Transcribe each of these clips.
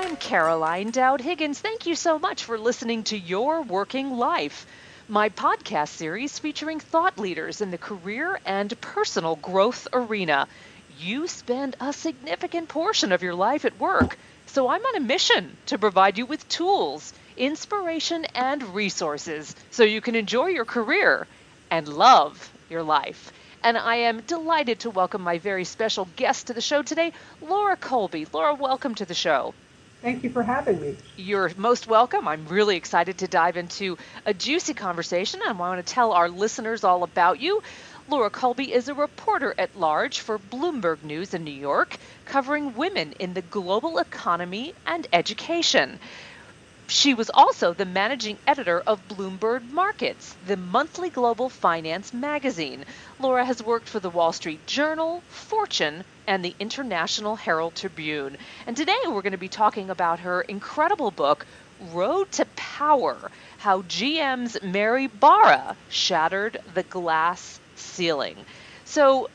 I'm Caroline Dowd-Higgins. Thank you so much for listening to Your Working Life, my podcast series featuring thought leaders in the career and personal growth arena. You spend a significant portion of your life at work, so I'm on a mission to provide you with tools, inspiration, and resources so you can enjoy your career and love your life. And I am delighted to welcome my very special guest to the show today, Laura Colby. Laura, welcome to the show. Thank you for having me. You're most welcome. I'm really excited to dive into a juicy conversation. I want to tell our listeners all about you. Laura Colby is a reporter at large for Bloomberg News in New York, covering women in the global economy and education. She was also the managing editor of Bloomberg Markets, the monthly global finance magazine. Laura has worked for the Wall Street Journal, Fortune, and the International Herald Tribune. And today we're going to be talking about her incredible book, Road to Power: How GM's Mary Barra Shattered the Glass Ceiling. So,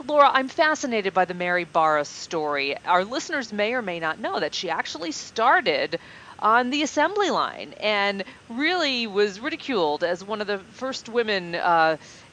Laura, I'm fascinated by the Mary Barra story. Our listeners may or may not know that she actually started on the assembly line and really was ridiculed as one of the first women.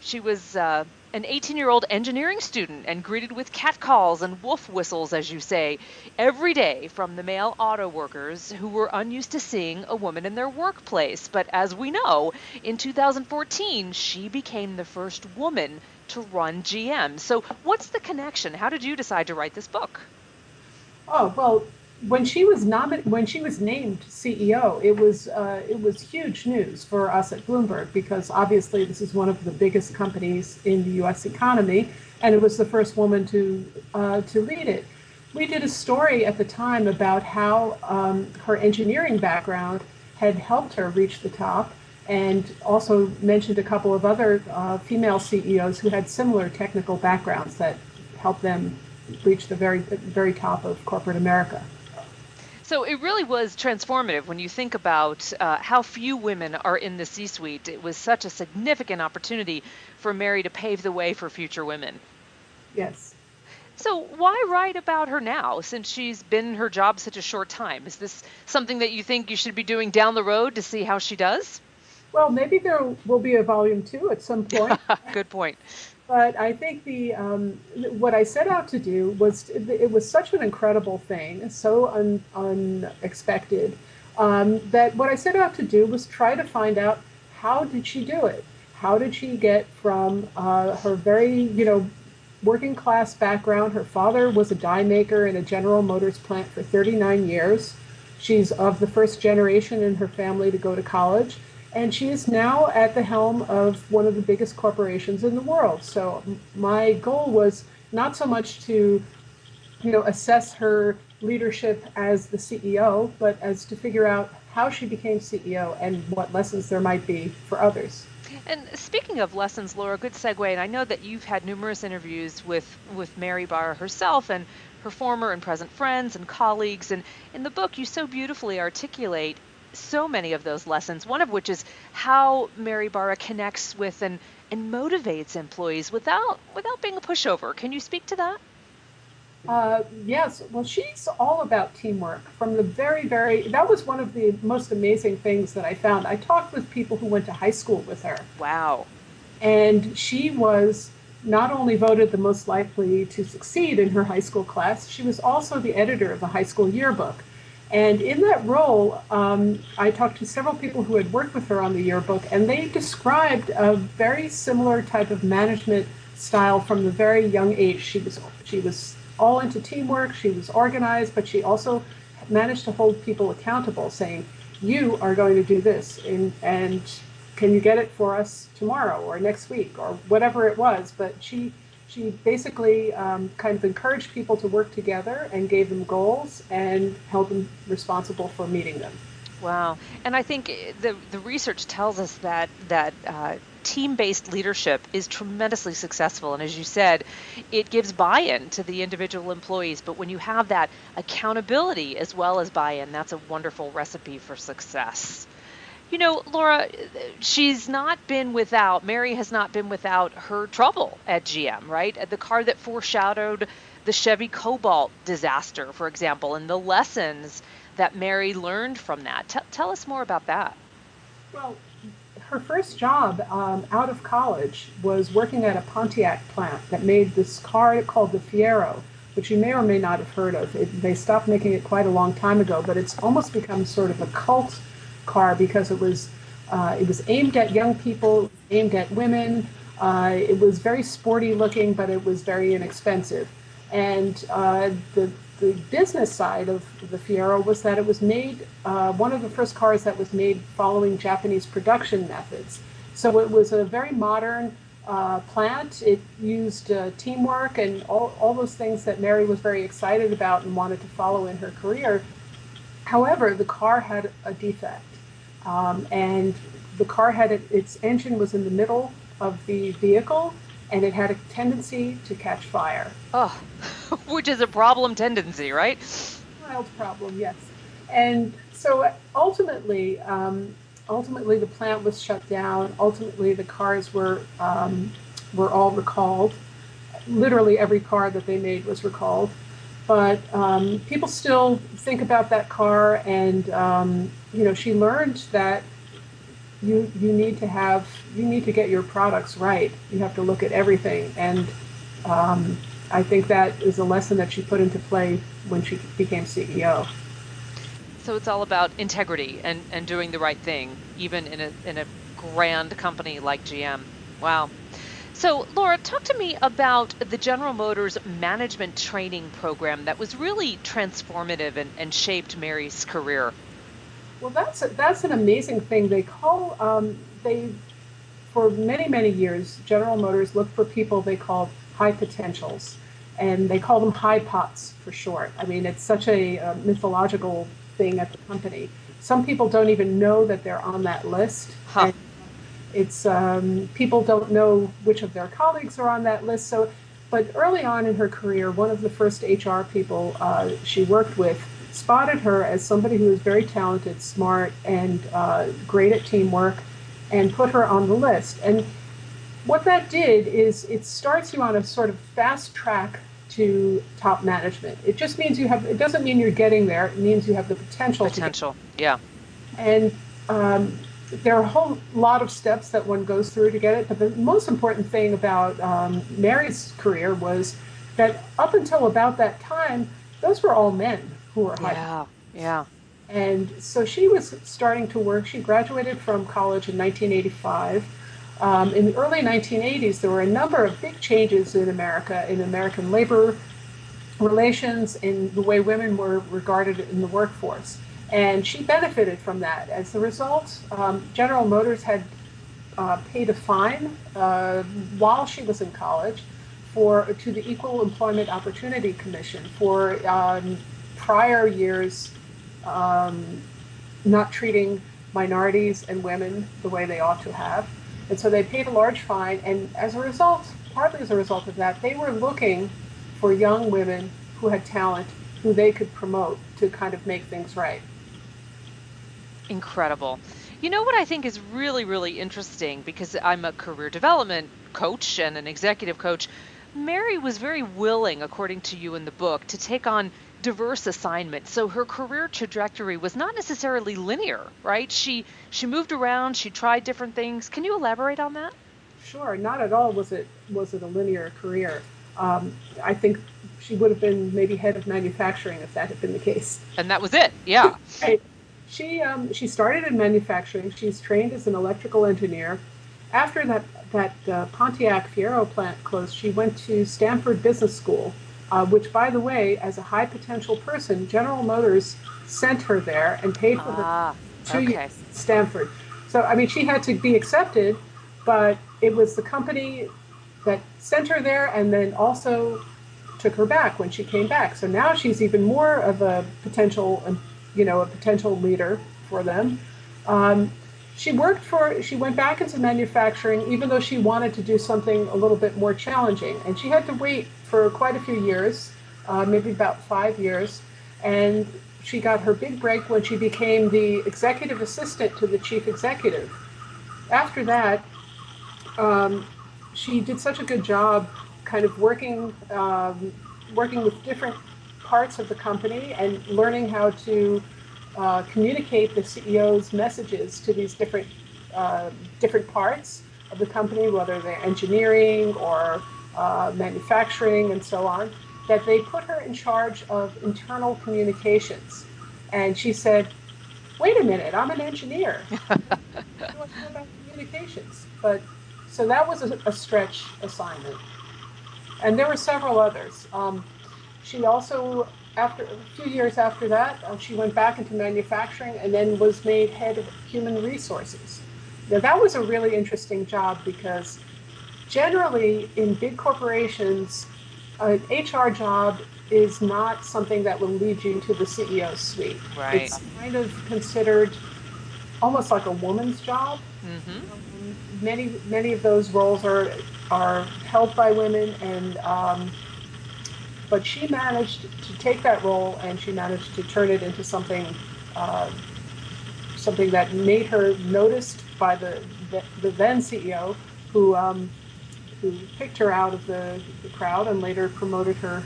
She was an 18-year-old engineering student and greeted with catcalls and wolf whistles, as you say, every day from the male auto workers who were unused to seeing a woman in their workplace. But as we know, in 2014, she became the first woman to run GM. So what's the connection? How did you decide to write this book? Oh, well, when she was named CEO, it was huge news for us at Bloomberg, because obviously this is one of the biggest companies in the U.S. economy, and it was the first woman to lead it. We did a story at the time about how her engineering background had helped her reach the top, and also mentioned a couple of other female CEOs who had similar technical backgrounds that helped them reach the very top of corporate America. So it really was transformative when you think about how few women are in the C-suite. It was such a significant opportunity for Mary to pave the way for future women. Yes. So why write about her now, since she's been in her job such a short time? Is this something that you think you should be doing down the road to see how she does? Well, maybe there will be a volume 2 at some point. Good point. But I think what I set out to do was, it was such an incredible thing, so unexpected, that what I set out to do was try to find out, how did she do it? How did she get from her very, working class background? Her father was a die maker in a General Motors plant for 39 years. She's of the first generation in her family to go to college. And she is now at the helm of one of the biggest corporations in the world. So my goal was not so much to, assess her leadership as the CEO, but as to figure out how she became CEO and what lessons there might be for others. And speaking of lessons, Laura, good segue. And I know that you've had numerous interviews with Mary Barra herself and her former and present friends and colleagues. And in the book, you so beautifully articulate so many of those lessons, one of which is how Mary Barra connects with and motivates employees without being a pushover. Can you speak to that? Yes. Well, she's all about teamwork from the that was one of the most amazing things that I found. I talked with people who went to high school with her. Wow. And she was not only voted the most likely to succeed in her high school class, she was also the editor of the high school yearbook. And in that role, I talked to several people who had worked with her on the yearbook, and they described a very similar type of management style from the very young age. She was all into teamwork, she was organized, but she also managed to hold people accountable, saying, you are going to do this, and can you get it for us tomorrow or next week or whatever it was. But she basically kind of encouraged people to work together and gave them goals and held them responsible for meeting them. Wow. And I think the research tells us that team-based leadership is tremendously successful. And as you said, it gives buy-in to the individual employees. But when you have that accountability as well as buy-in, that's a wonderful recipe for success. Laura, Mary has not been without her trouble at GM, right? The car that foreshadowed the Chevy Cobalt disaster, for example, and the lessons that Mary learned from that. Tell us more about that. Well, her first job out of college was working at a Pontiac plant that made this car called the Fiero, which you may or may not have heard of. They stopped making it quite a long time ago, but it's almost become sort of a cult car because it was aimed at young people, aimed at women. It was very sporty looking, but it was very inexpensive. And the business side of the Fiero was that it was made one of the first cars that was made following Japanese production methods. So it was a very modern plant. It used teamwork and all those things that Mary was very excited about and wanted to follow in her career. However, the car had a defect. And the car had its engine was in the middle of the vehicle, and it had a tendency to catch fire. Oh, which is a problem tendency, right? Mild problem, yes. And so ultimately the plant was shut down. Ultimately, the cars were all recalled. Literally every car that they made was recalled. But people still think about that car, and she learned that you need to get your products right. You have to look at everything, and I think that is a lesson that she put into play when she became CEO. So it's all about integrity and doing the right thing, even in a grand company like GM. Wow. So, Laura, talk to me about the General Motors management training program that was really transformative and shaped Mary's career. Well, that's an amazing thing. They for many years, General Motors looked for people they called high potentials, and they call them high pots for short. I mean, it's such a mythological thing at the company. Some people don't even know that they're on that list, Huh. and it's people don't know which of their colleagues are on that list. So, but early on in her career, one of the first HR people she worked with spotted her as somebody who was very talented, smart, and great at teamwork, and put her on the list. And what that did is it starts you on a sort of fast track to top management. It just means it doesn't mean you're getting there. It means you have the potential. Potential, yeah. And there are a whole lot of steps that one goes through to get it. But the most important thing about Mary's career was that up until about that time, those were all men who were high. Yeah, yeah. And so she was starting to work. She graduated from college in 1985. In the early 1980s, there were a number of big changes in America, in American labor relations, in the way women were regarded in the workforce. And she benefited from that. As a result, General Motors had paid a fine while she was in college to the Equal Employment Opportunity Commission for prior years not treating minorities and women the way they ought to have. And so they paid a large fine, and as a result, partly as a result of that, they were looking for young women who had talent, who they could promote to kind of make things right. Incredible. You know what I think is really, really interesting, because I'm a career development coach and an executive coach. Mary was very willing, according to you in the book, to take on diverse assignments. So her career trajectory was not necessarily linear, right? She moved around, she tried different things. Can you elaborate on that? Sure, not at all was it a linear career. I think she would have been maybe head of manufacturing if that had been the case. And that was it. Yeah. Right. She started in manufacturing. She's trained as an electrical engineer. After that Pontiac Fiero plant closed, she went to Stanford Business School, which, by the way, as a high potential person, General Motors sent her there and paid for her 2 years at Stanford. So, I mean, she had to be accepted, but it was the company that sent her there and then also took her back when she came back. So now she's even more of a potential leader for them. She went back into manufacturing, even though she wanted to do something a little bit more challenging. And she had to wait for quite a few years, maybe about 5 years. And she got her big break when she became the executive assistant to the chief executive. After that, she did such a good job kind of working with different parts of the company and learning how to communicate the CEO's messages to these different parts of the company, whether they're engineering or manufacturing and so on, that they put her in charge of internal communications. And she said, wait a minute, I'm an engineer. What do I know about communications? But so that was a stretch assignment. And there were several others. She also, after a few years after that, she went back into manufacturing and then was made head of human resources. Now, that was a really interesting job because generally in big corporations, an HR job is not something that will lead you to the CEO's suite. Right. It's kind of considered almost like a woman's job. Many of those roles are held by women, and but she managed to take that role and she managed to turn it into uh, something that made her noticed by the then CEO, who picked her out of the crowd and later promoted her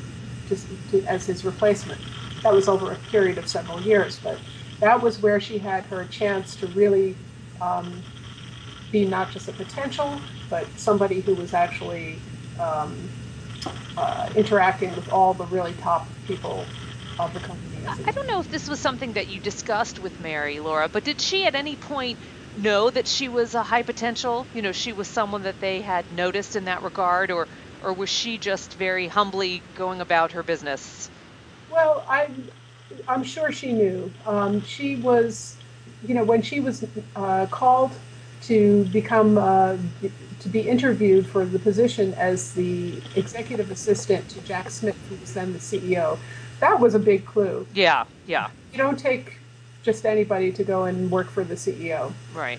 as his replacement. That was over a period of several years, but that was where she had her chance to really be not just a potential, but somebody who was actually interacting with all the really top people of the company. I don't know if this was something that you discussed with Mary, Laura, but did she at any point know that she was a high potential? You know, she was someone that they had noticed in that regard, or was she just very humbly going about her business? Well, I'm sure she knew. She was, when she was called to become to be interviewed for the position as the executive assistant to Jack Smith, who was then the CEO. That was a big clue. Yeah, yeah. You don't take just anybody to go and work for the CEO. Right.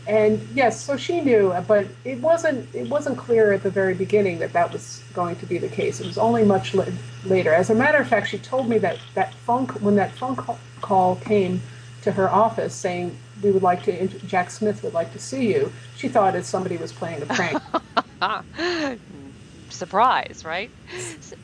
And yes, so she knew, but it wasn't clear at the very beginning that that was going to be the case. It was only much later. As a matter of fact, she told me that when that phone call came to her office saying Jack Smith would like to see you, she thought that somebody was playing a prank. Surprise, right?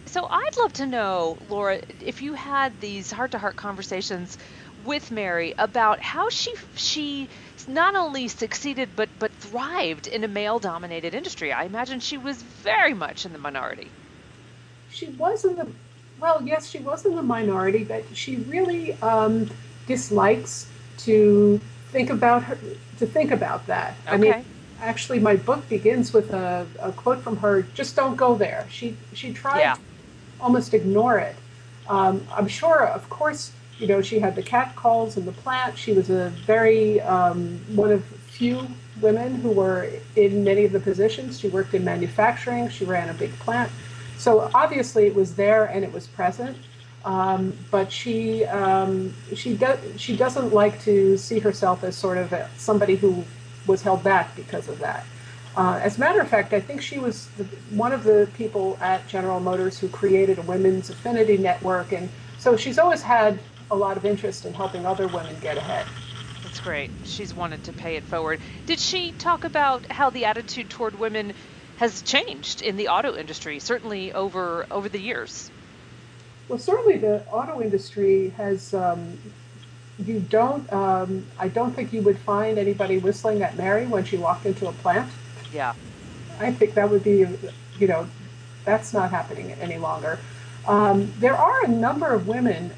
So I'd love to know, Laura, if you had these heart-to-heart conversations with Mary about how she not only succeeded but thrived in a male-dominated industry. I imagine she was very much in the minority. She was in the Well, yes, she was in the minority, but she really dislikes to think about that. I mean, Okay. actually, my book begins with a quote from her: "Just don't go there." She tried Yeah. to almost ignore it. I'm sure, of course, she had the cat calls in the plant. She was a very one of few women who were in many of the positions. She worked in manufacturing. She ran a big plant. So obviously it was there and it was present. But she doesn't like to see herself as sort of somebody who was held back because of that. As a matter of fact, I think she was one of the people at General Motors who created a women's affinity network, and so she's always had a lot of interest in helping other women get ahead. That's great. She's wanted to pay it forward. Did she talk about how the attitude toward women has changed in the auto industry, certainly over the years? Well, certainly the auto industry has. You don't. I don't think you would find anybody whistling at Mary when she walked into a plant. Yeah. I think that would be, you know, that's not happening any longer. There are a number of women,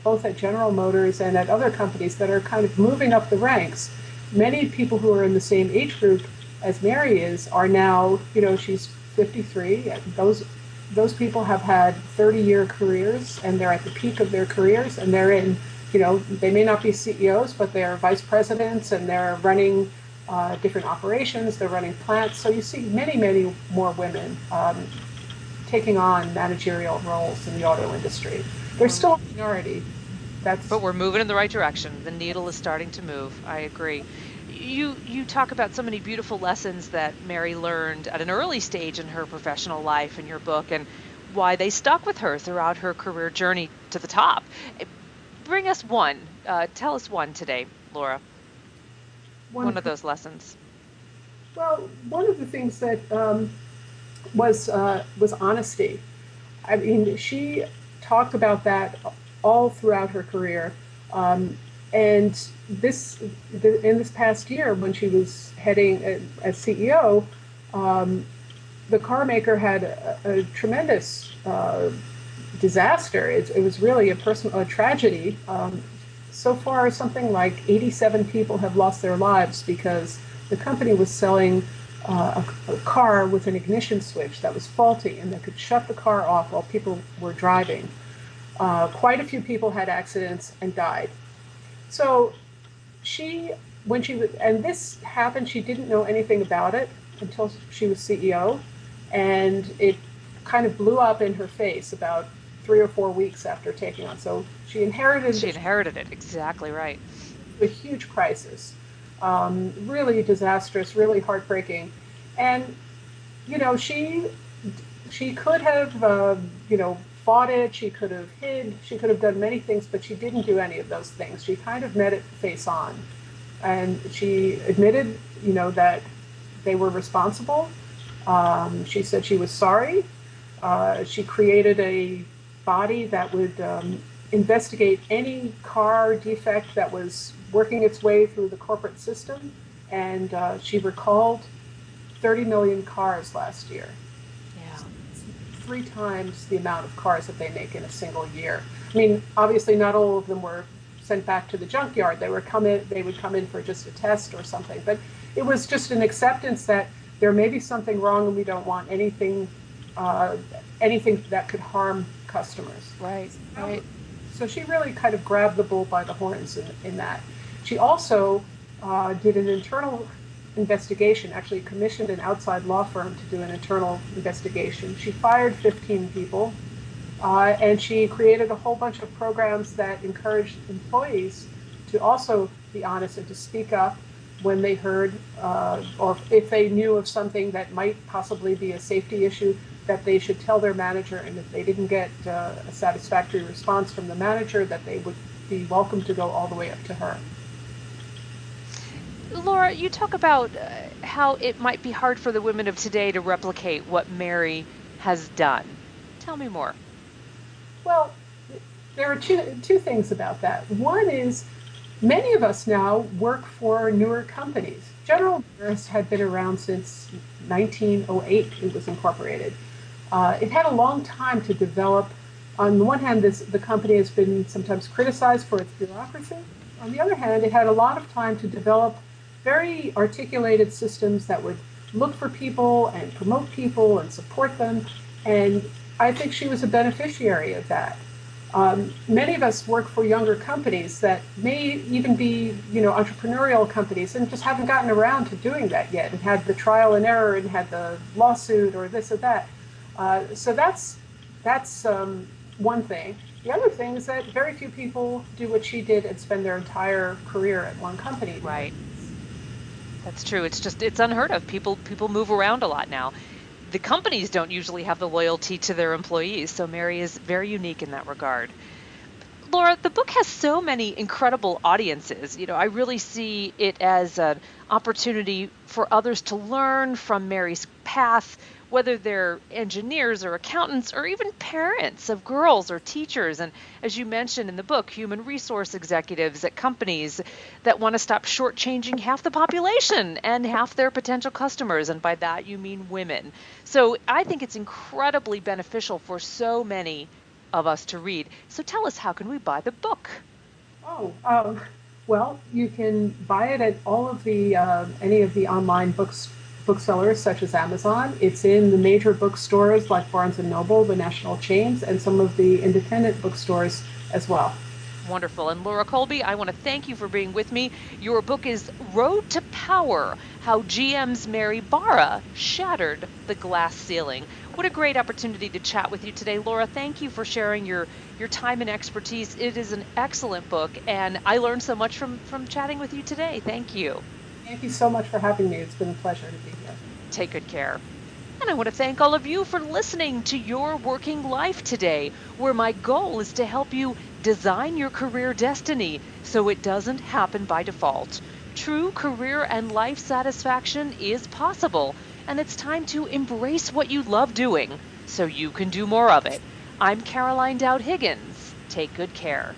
both at General Motors and at other companies, that are kind of moving up the ranks. Many people who are in the same age group as Mary is are now, she's 53. Those people have had 30-year careers, and they're at the peak of their careers, and they're in, they may not be CEOs, but they're vice presidents, and they're running different operations, they're running plants. So you see many, many more women taking on managerial roles in the auto industry. They're still a minority. But we're moving in the right direction. The needle is starting to move. I agree. You talk about so many beautiful lessons that Mary learned at an early stage in her professional life in your book, and why they stuck with her throughout her career journey to the top. Bring us one. Tell us one today, Laura. one. One of those lessons. Well, one of the things that was honesty. I mean, she talked about that all throughout her career. And in this past year, when she was heading as CEO, the car maker had a tremendous disaster. It was really a tragedy. So far, something like 87 people have lost their lives because the company was selling a car with an ignition switch that was faulty and that could shut the car off while people were driving. Quite a few people had accidents and died. So she, when she was, and this happened, she didn't know anything about it until she was CEO, and it kind of blew up in her face about 3 or 4 weeks after taking on. So She inherited it. Exactly right. a huge crisis, really disastrous, really heartbreaking, and she could have fought it. She could have hid. She could have done many things, but she didn't do any of those things. She kind of met it face on, and she admitted that they were responsible. She said she was sorry. She created a body that would investigate any car defect that was working its way through the corporate system, and she recalled 30 million cars last year. Yeah. 3 times the amount of cars that they make in a single year. I mean, obviously, not all of them were sent back to the junkyard. They would come in for just a test or something. But it was just an acceptance that there may be something wrong, and we don't want anything that could harm customers. Right. Right. So she really kind of grabbed the bull by the horns in that. She also did an internal investigation, actually commissioned an outside law firm to do an internal investigation. She fired 15 people, and she created a whole bunch of programs that encouraged employees to also be honest and to speak up when they heard or if they knew of something that might possibly be a safety issue, that they should tell their manager, and if they didn't get a satisfactory response from the manager, that they would be welcome to go all the way up to her. Laura, you talk about how it might be hard for the women of today to replicate what Mary has done. Tell me more. Well, there are two things about that. One is many of us now work for newer companies. General Motors had been around since 1908. It was incorporated. It had a long time to develop. On the one hand, the company has been sometimes criticized for its bureaucracy. On the other hand, it had a lot of time to develop very articulated systems that would look for people and promote people and support them. And I think she was a beneficiary of that. Many of us work for younger companies that may even be, entrepreneurial companies and just haven't gotten around to doing that yet and had the trial and error and had the lawsuit or this or that. So that's one thing. The other thing is that very few people do what she did and spend their entire career at one company. Right. That's true. It's unheard of. People move around a lot now. The companies don't usually have the loyalty to their employees, so Mary is very unique in that regard. Laura, the book has so many incredible audiences. I really see it as an opportunity for others to learn from Mary's path, whether they're engineers or accountants or even parents of girls or teachers. And as you mentioned in the book, human resource executives at companies that want to stop shortchanging half the population and half their potential customers. And by that, you mean women. So I think it's incredibly beneficial for so many of us to read. So tell us, how can we buy the book? Well, you can buy it at all of the any of the online booksellers such as Amazon. It's in the major bookstores like Barnes and Noble, the national chains, and some of the independent bookstores as well. Wonderful. And Laura Colby, I want to thank you for being with me. Your book is Road to Power: How GM's Mary Barra Shattered the Glass Ceiling. What a great opportunity to chat with you today. Laura, thank you for sharing your time and expertise. It is an excellent book, and I learned so much from chatting with you today. Thank you. Thank you so much for having me. It's been a pleasure to be here. Take good care. And I want to thank all of you for listening to Your Working Life today, where my goal is to help you design your career destiny so it doesn't happen by default. True career and life satisfaction is possible, and it's time to embrace what you love doing so you can do more of it. I'm Caroline Dowd-Higgins. Take good care.